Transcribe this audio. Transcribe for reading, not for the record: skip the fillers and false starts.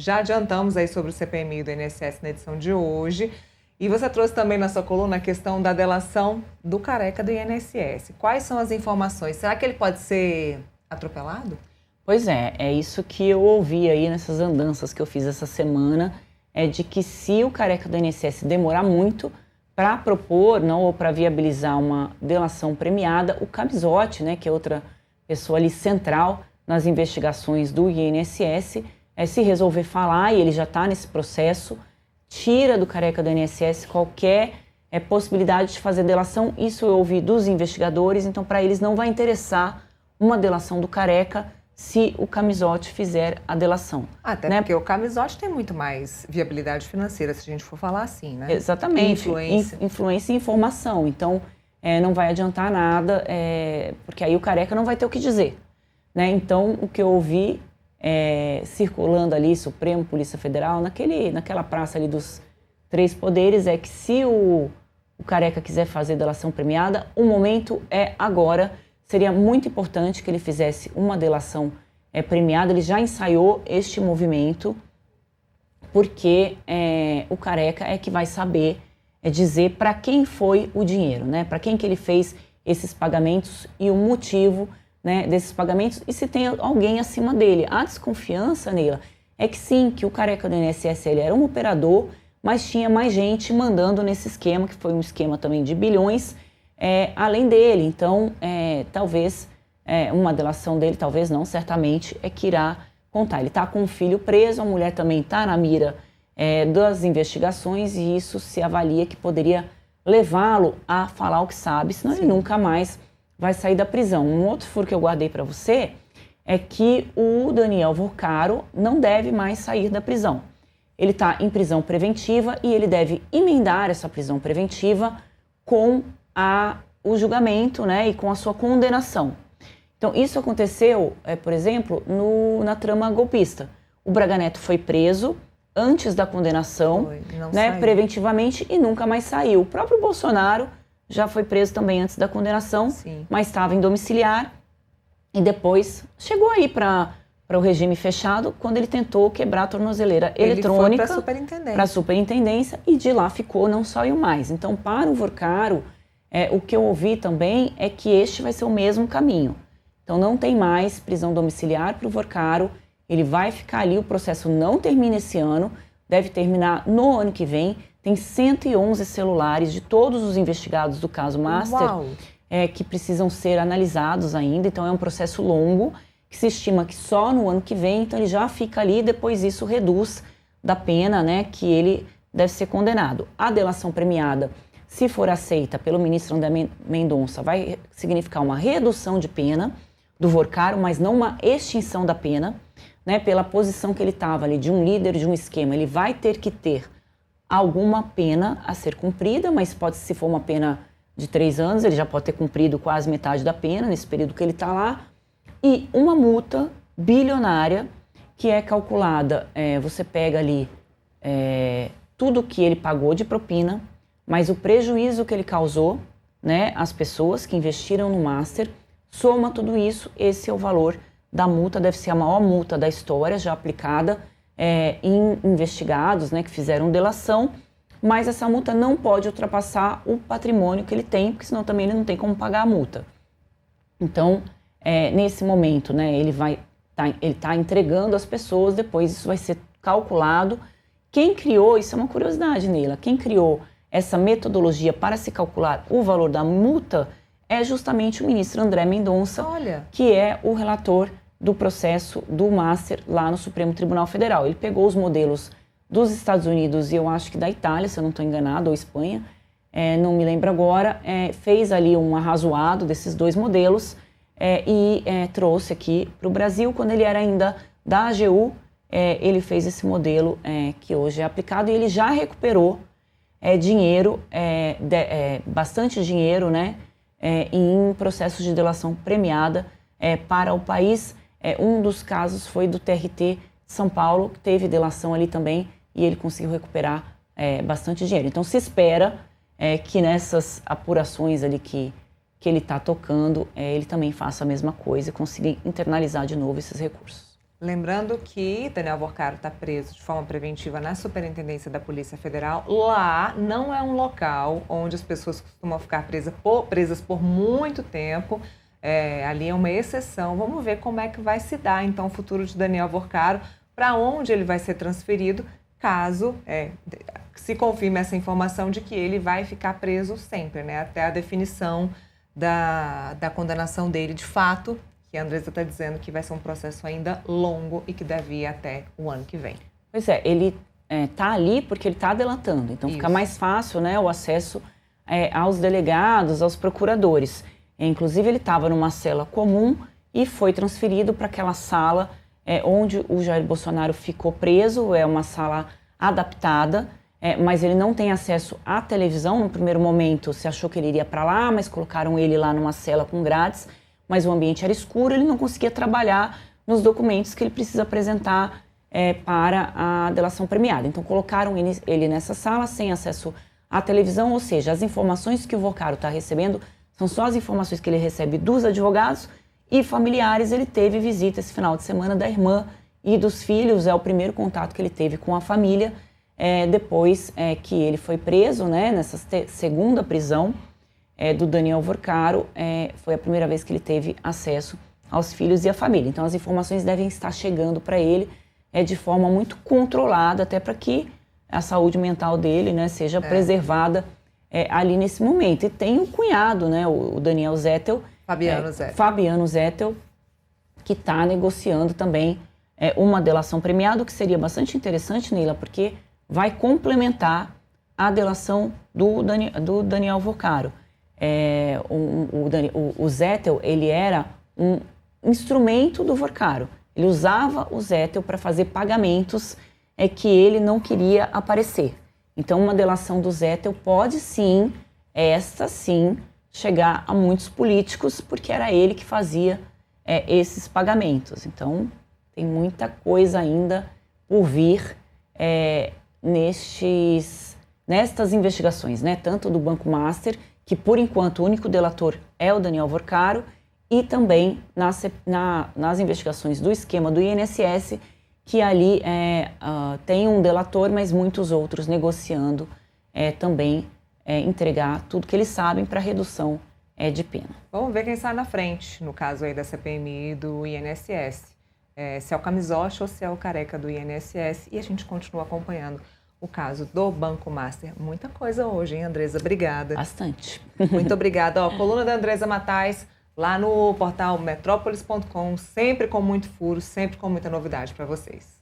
Já adiantamos aí sobre o CPMI do INSS na edição de hoje. E você trouxe também na sua coluna a questão da delação do careca do INSS. Quais são as informações? Será que ele pode ser atropelado? Pois é isso que eu ouvi aí nessas andanças que eu fiz essa semana, é de que se o careca do INSS demorar muito para propor, não, ou para viabilizar uma delação premiada, o Camizotti, né, que é outra pessoa ali central nas investigações do INSS, se resolver falar, e ele já está nesse processo, tira do careca do INSS qualquer possibilidade de fazer delação. Isso eu ouvi dos investigadores, então para eles não vai interessar uma delação do careca se o Camizotti fizer a delação. Até né? Porque o Camizotti tem muito mais viabilidade financeira, se a gente for falar assim, né? Exatamente. Influência e informação. Então, não vai adiantar nada, porque aí o careca não vai ter o que dizer, né? Então, o que eu ouvi circulando ali, Supremo, Polícia Federal, naquela praça ali dos três poderes, é que se o careca quiser fazer delação premiada, o momento é agora. Seria muito importante que ele fizesse uma delação premiada. Ele já ensaiou este movimento, porque o careca é que vai saber dizer para quem foi o dinheiro, né? Para quem que ele fez esses pagamentos e o motivo, né, desses pagamentos, e se tem alguém acima dele. A desconfiança, Neila, é que sim, que o careca do INSS ele era um operador, mas tinha mais gente mandando nesse esquema, que foi um esquema também de bilhões, além dele. Então, talvez uma delação dele, talvez não, certamente, que irá contar. Ele está com um filho preso, a mulher também está na mira das investigações, e isso se avalia que poderia levá-lo a falar o que sabe, senão Sim. ele nunca mais vai sair da prisão. Um outro furo que eu guardei para você é que o Daniel Vorcaro não deve mais sair da prisão. Ele está em prisão preventiva e ele deve emendar essa prisão preventiva com o julgamento, né, e com a sua condenação. Então, isso aconteceu, por exemplo, na trama golpista. O Braga Neto foi preso antes da condenação, né, preventivamente, e nunca mais saiu. O próprio Bolsonaro já foi preso também antes da condenação, Sim. mas estava em domiciliar e depois chegou aí para o regime fechado quando ele tentou quebrar a tornozeleira eletrônica para a superintendência, e de lá ficou, não saiu mais. Então, para o Vorcaro, o que eu ouvi também é que este vai ser o mesmo caminho. Então, não tem mais prisão domiciliar para o Vorcaro, ele vai ficar ali, o processo não termina esse ano, deve terminar no ano que vem. Tem 111 celulares de todos os investigados do caso Master que precisam ser analisados ainda, então é um processo longo, que se estima que só no ano que vem, então ele já fica ali, depois isso reduz da pena, né, que ele deve ser condenado. A delação premiada, se for aceita pelo ministro André Mendonça, vai significar uma redução de pena do Vorcaro, mas não uma extinção da pena, né, pela posição que ele estava ali, de um líder de um esquema. Ele vai ter que ter alguma pena a ser cumprida, mas se for uma pena de 3 anos, ele já pode ter cumprido quase metade da pena nesse período que ele está lá, e uma multa bilionária que é calculada, você pega ali tudo que ele pagou de propina, mas o prejuízo que ele causou, né, às pessoas que investiram no Master, soma tudo isso, esse é o valor da multa, deve ser a maior multa da história já aplicada em investigados, né, que fizeram delação, mas essa multa não pode ultrapassar o patrimônio que ele tem, porque senão também ele não tem como pagar a multa. Então, nesse momento, né, ele está entregando as pessoas, depois isso vai ser calculado. Quem criou, isso é uma curiosidade, Neila, quem criou essa metodologia para se calcular o valor da multa é justamente o ministro André Mendonça, que é o relator do processo do Master lá no Supremo Tribunal Federal. Ele pegou os modelos dos Estados Unidos e eu acho que da Itália, se eu não estou enganado, ou Espanha, não me lembro agora, fez ali um arrazoado desses dois modelos e trouxe aqui para o Brasil. Quando ele era ainda da AGU, ele fez esse modelo que hoje é aplicado, e ele já recuperou dinheiro, bastante dinheiro, né, em processos de delação premiada para o país. Um dos casos foi do TRT de São Paulo, que teve delação ali também, e ele conseguiu recuperar bastante dinheiro. Então se espera que nessas apurações ali que ele está tocando, ele também faça a mesma coisa e consiga internalizar de novo esses recursos. Lembrando que Daniel Vorcaro está preso de forma preventiva na Superintendência da Polícia Federal. Lá não é um local onde as pessoas costumam ficar presas por muito tempo. Ali é uma exceção. Vamos ver como é que vai se dar, então, o futuro de Daniel Vorcaro, para onde ele vai ser transferido, caso se confirme essa informação de que ele vai ficar preso sempre, né? Até a definição da condenação dele de fato, que a Andressa está dizendo que vai ser um processo ainda longo e que deve ir até o ano que vem. Pois é, ele está ali porque ele está delatando, então fica mais fácil, né, o acesso aos delegados, aos procuradores. Inclusive ele estava numa cela comum e foi transferido para aquela sala onde o Jair Bolsonaro ficou preso, é uma sala adaptada, mas ele não tem acesso à televisão. No primeiro momento se achou que ele iria para lá, mas colocaram ele lá numa cela com grades, mas o ambiente era escuro, ele não conseguia trabalhar nos documentos que ele precisa apresentar para a delação premiada. Então colocaram ele nessa sala sem acesso à televisão, ou seja, as informações que o Vorcaro está recebendo são só as informações que ele recebe dos advogados e familiares. Ele teve visita esse final de semana da irmã e dos filhos, é o primeiro contato que ele teve com a família depois que ele foi preso, né, nessa segunda prisão do Daniel Vorcaro. Foi a primeira vez que ele teve acesso aos filhos e à família. Então as informações devem estar chegando para ele de forma muito controlada, até para que a saúde mental dele, né, seja preservada ali nesse momento. E tem o cunhado, né, o Daniel Zettel, Fabiano Zettel, que está negociando também uma delação premiada, o que seria bastante interessante, Neila, porque vai complementar a delação do Daniel Vorcaro. O Zettel, ele era um instrumento do Vorcaro. Ele usava o Zettel para fazer pagamentos que ele não queria aparecer. Então, uma delação do Zettel pode sim, esta sim, chegar a muitos políticos, porque era ele que fazia esses pagamentos. Então, tem muita coisa ainda por vir nestas investigações, né? Tanto do Banco Master, que por enquanto o único delator é o Daniel Vorcaro, e também nas investigações do esquema do INSS, que ali tem um delator, mas muitos outros negociando também entregar tudo que eles sabem para redução de pena. Vamos ver quem está na frente, no caso aí da CPMI do INSS. Se é o Camisocha ou se é o Careca do INSS, e a gente continua acompanhando o caso do Banco Master. Muita coisa hoje, hein, Andressa? Obrigada. Bastante. Muito obrigada. Coluna da Andressa Matais, lá no portal metrópolis.com, sempre com muito furo, sempre com muita novidade para vocês.